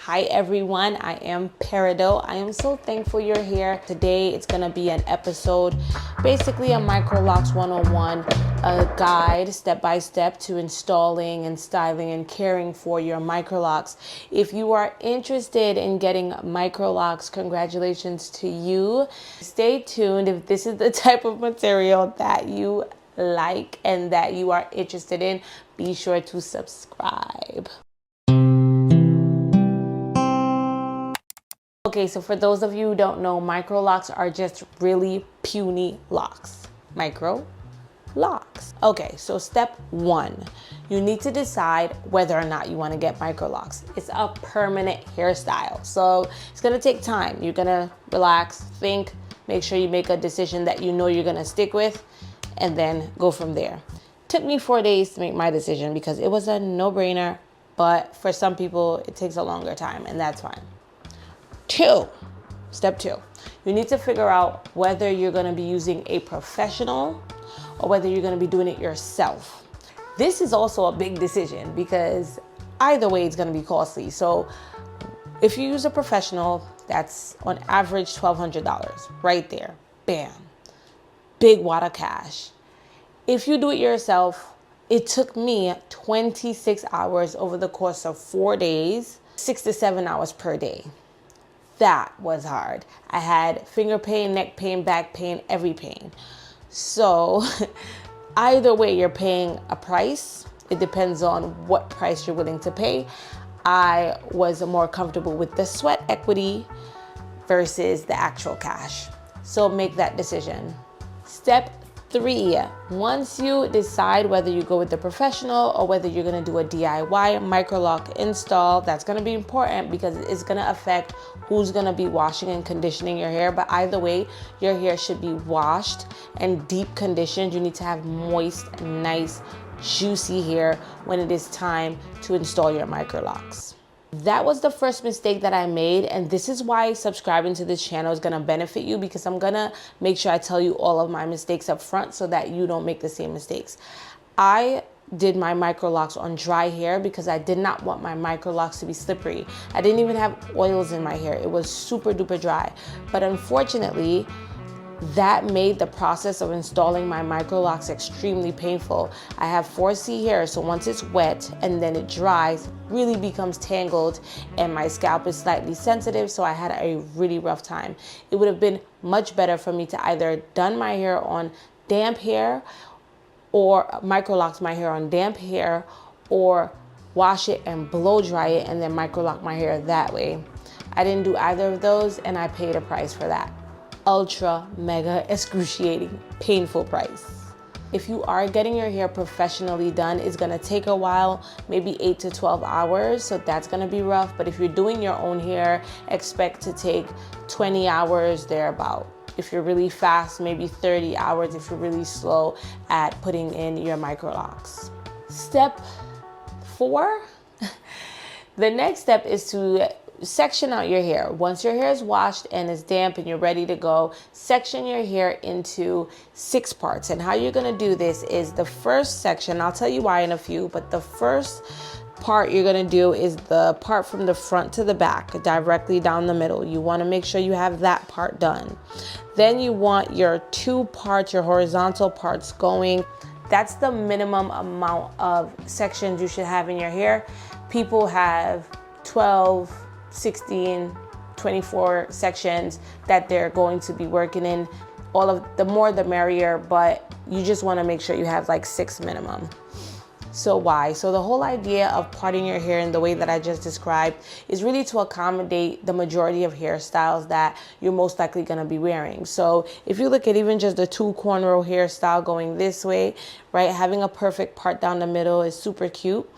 Hi everyone, I am Peridot. I am so thankful you're here. Today it's gonna be an episode, basically a Microlocs 101, a guide step-by-step to installing and styling and caring for your Microlocs. If you are interested in getting Microlocs, congratulations to you. Stay tuned if this is the type of material that you like and that you are interested in. Be sure to subscribe. Okay, so for those of you who don't know, Microlocs are just really puny locks. Micro locks. Okay, so step one, you need to decide whether or not you want to get Microlocs. It's a permanent hairstyle, so it's gonna take time. You're gonna relax, think, make sure you make a decision that you know you're gonna stick with, and then go from there. Took me 4 days to make my decision because it was a no-brainer, but for some people it takes a longer time, and that's fine. Step two, you need to figure out whether you're going to be using a professional or whether you're going to be doing it yourself. This is also a big decision because either way it's going to be costly. So if you use a professional, that's on average $1,200 right there. Bam. Big wad of cash. If you do it yourself, it took me 26 hours over the course of 4 days, 6 to 7 hours per day. That was hard. I had finger pain, neck pain, back pain, every pain. So either way, you're paying a price. It depends on what price you're willing to pay. I was more comfortable with the sweat equity versus the actual cash. So make that decision. Step three, once you decide whether you go with the professional or whether you're gonna do a DIY microlock install, that's gonna be important because it's gonna affect who's gonna be washing and conditioning your hair. But either way, your hair should be washed and deep conditioned. You need to have moist, nice, juicy hair when it is time to install your microlocks. That was the first mistake that I made, and this is why subscribing to this channel is gonna benefit you, because I'm gonna make sure I tell you all of my mistakes up front so that you don't make the same mistakes. I did my microlocks on dry hair because I did not want my microlocks to be slippery. I didn't even have oils in my hair. It was super duper dry. But unfortunately, that made the process of installing my microlocks extremely painful. I have 4C hair, so once it's wet and then it dries, really becomes tangled, and my scalp is slightly sensitive, so I had a really rough time. It would have been much better for me to either done my hair on damp hair or microlocks my hair on damp hair, or wash it and blow dry it and then microlock my hair that way. I didn't do either of those, and I paid a price for that. Ultra mega excruciating painful price. If you are getting your hair professionally done, it's gonna take a while, maybe 8 to 12 hours, so that's gonna be rough. But if you're doing your own hair, expect to take 20 hours thereabout. If you're really fast, maybe 30 hours if you're really slow at putting in your microlocks. Step 4, the next step is to section out your hair. Once your hair is washed and is damp and you're ready to go, section your hair into 6 parts. And how you're gonna do this is the first section, I'll tell you why in a few, but the first part you're gonna do is the part from the front to the back, directly down the middle. You wanna make sure you have that part done. Then you want your 2 parts, your horizontal parts going. That's the minimum amount of sections you should have in your hair. People have 12, 16, 24 sections that they're going to be working in. All of the more the merrier, but you just want to make sure you have like 6 minimum. So why? So the whole idea of parting your hair in the way that I just described is really to accommodate the majority of hairstyles that you're most likely going to be wearing. So if you look at even just the 2 cornrow hairstyle going this way, right, having a perfect part down the middle is super cute.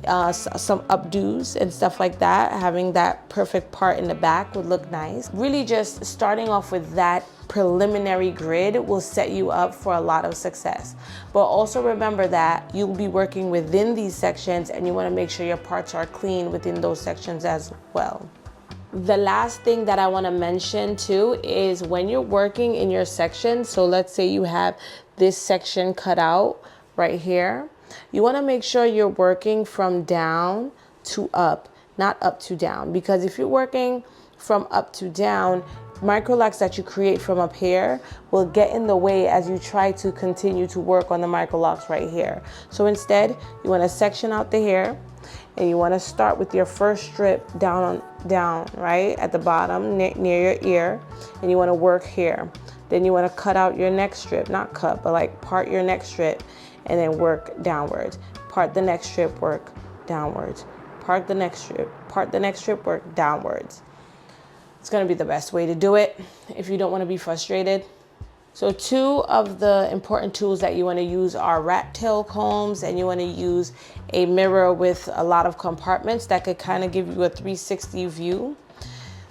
Some updos and stuff like that, having that perfect part in the back would look nice. Really just starting off with that preliminary grid will set you up for a lot of success. But also remember that you'll be working within these sections, and you want to make sure your parts are clean within those sections as well. The last thing that I want to mention too is when you're working in your section, so let's say you have this section cut out right here, you want to make sure you're working from down to up. not up to down. Because if you're working from up to down, microlocks that you create from up here will get in the way as you try to continue to work on the microlocks right here. So instead, you want to section out the hair, and you want to start with your first strip down right at the bottom near your ear, and you want to work here. Then you want to cut out your next strip, not cut, but like part your next strip, and then work downwards. Part the next strip, work downwards. Part the next strip, work downwards. It's going to be the best way to do it if you don't want to be frustrated. So two of the important tools that you want to use are rat tail combs, and you want to use a mirror with a lot of compartments that could kind of give you a 360 view.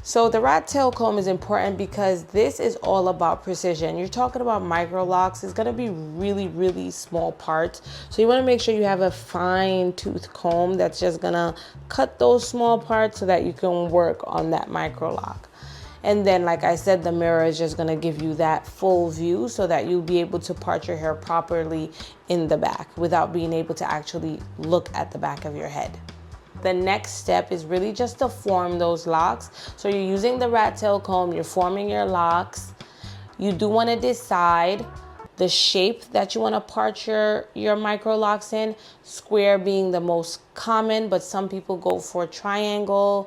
So the rat tail comb is important because this is all about precision. You're talking about micro locks. It's going to be really, really small parts. So you want to make sure you have a fine tooth comb that's just going to cut those small parts so that you can work on that micro lock. And then, like I said, the mirror is just going to give you that full view so that you'll be able to part your hair properly in the back without being able to actually look at the back of your head. The next step is really just to form those locks. So you're using the rat tail comb, you're forming your locks. You do want to decide the shape that you want to part your micro locks in, square being the most common, but some people go for triangular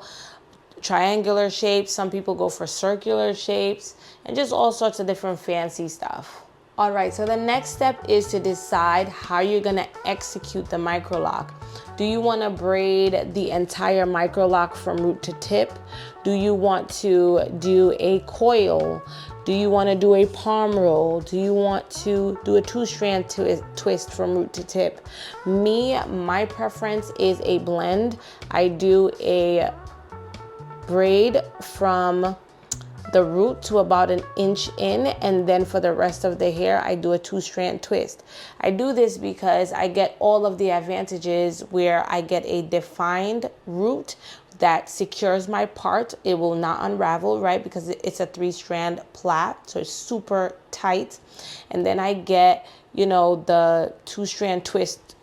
shapes, some people go for circular shapes, and just all sorts of different fancy stuff. All right, so the next step is to decide how you're gonna execute the micro lock. Do you wanna braid the entire micro lock from root to tip? Do you want to do a coil? Do you wanna do a palm roll? Do you want to do a 2-strand twist from root to tip? My preference is a blend. I do a braid from the root to about 1 inch in, and then for the rest of the hair I do a 2-strand twist. I do this because I get all of the advantages where I get a defined root that secures my part. It will not unravel, right? Because it's a 3-strand plait, so it's super tight. And then I get, the 2-strand twist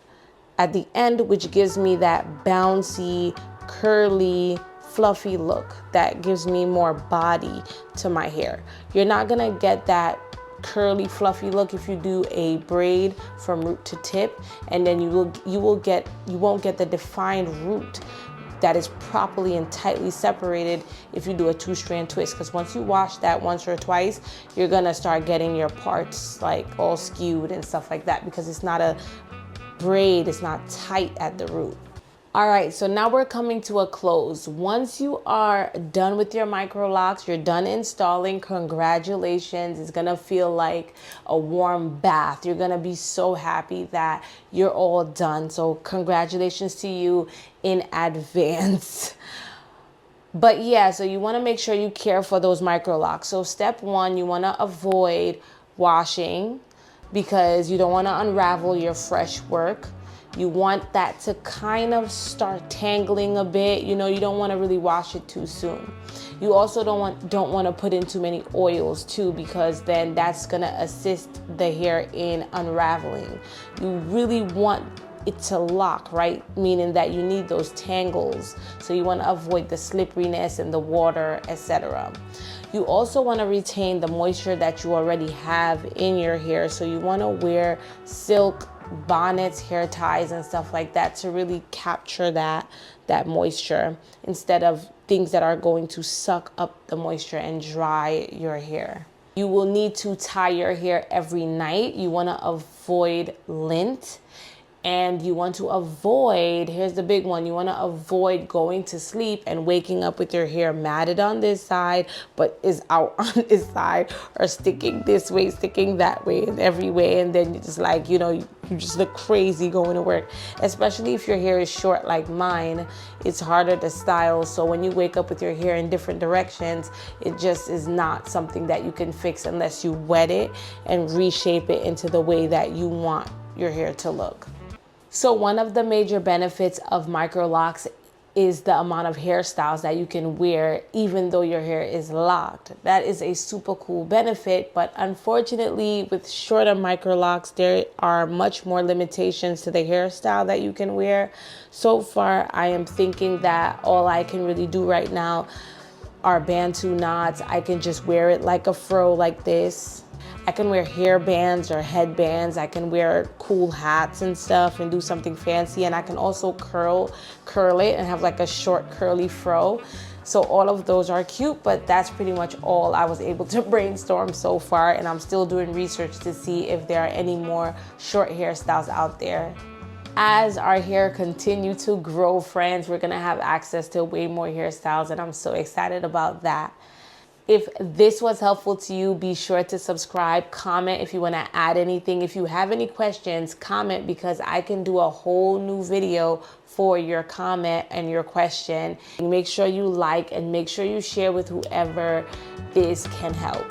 at the end, which gives me that bouncy, curly, fluffy look that gives me more body to my hair. You're not gonna get that curly, fluffy look if you do a braid from root to tip, and then you won't get the defined root that is properly and tightly separated if you do a 2-strand twist. Because once you wash that once or twice, you're gonna start getting your parts like all skewed and stuff like that because it's not a braid, it's not tight at the root. All right, so now we're coming to a close. Once you are done with your micro locks, you're done installing, congratulations. It's gonna feel like a warm bath. You're gonna be so happy that you're all done. So congratulations to you in advance. But yeah, so you wanna make sure you care for those micro locks. So step 1, you wanna avoid washing because you don't wanna unravel your fresh work. You want that to kind of start tangling a bit. You don't want to really wash it too soon. You also don't want to put in too many oils too, because then that's going to assist the hair in unraveling. You really want it to lock, right? Meaning that you need those tangles. So you want to avoid the slipperiness and the water, etc. You also want to retain the moisture that you already have in your hair. So you want to wear silk bonnets, hair ties, and stuff like that to really capture that moisture instead of things that are going to suck up the moisture and dry your hair. You will need to tie your hair every night. You want to avoid lint. And you want to avoid, here's the big one, you want to avoid going to sleep and waking up with your hair matted on this side, but is out on this side, or sticking this way, sticking that way, and every way. And then you're just like, you just look crazy going to work. Especially if your hair is short like mine, it's harder to style. So when you wake up with your hair in different directions, it just is not something that you can fix unless you wet it and reshape it into the way that you want your hair to look. So one of the major benefits of micro locks is the amount of hairstyles that you can wear even though your hair is locked. That is a super cool benefit, but unfortunately with shorter micro locks, there are much more limitations to the hairstyle that you can wear. So far, I am thinking that all I can really do right now are Bantu knots. I can just wear it like a fro like this. I can wear hair bands or headbands. I can wear cool hats and stuff and do something fancy. And I can also curl it and have like a short curly fro. So all of those are cute, but that's pretty much all I was able to brainstorm so far. And I'm still doing research to see if there are any more short hairstyles out there. As our hair continue to grow, friends, we're gonna have access to way more hairstyles, and I'm so excited about that. If this was helpful to you, be sure to subscribe, comment if you want to add anything. If you have any questions, comment, because I can do a whole new video for your comment and your question. Make sure you like and make sure you share with whoever this can help.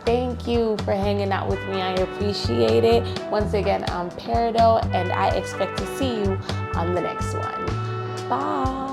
Thank you for hanging out with me. I appreciate it. Once again, I'm Peridot, and I expect to see you on the next one. Bye.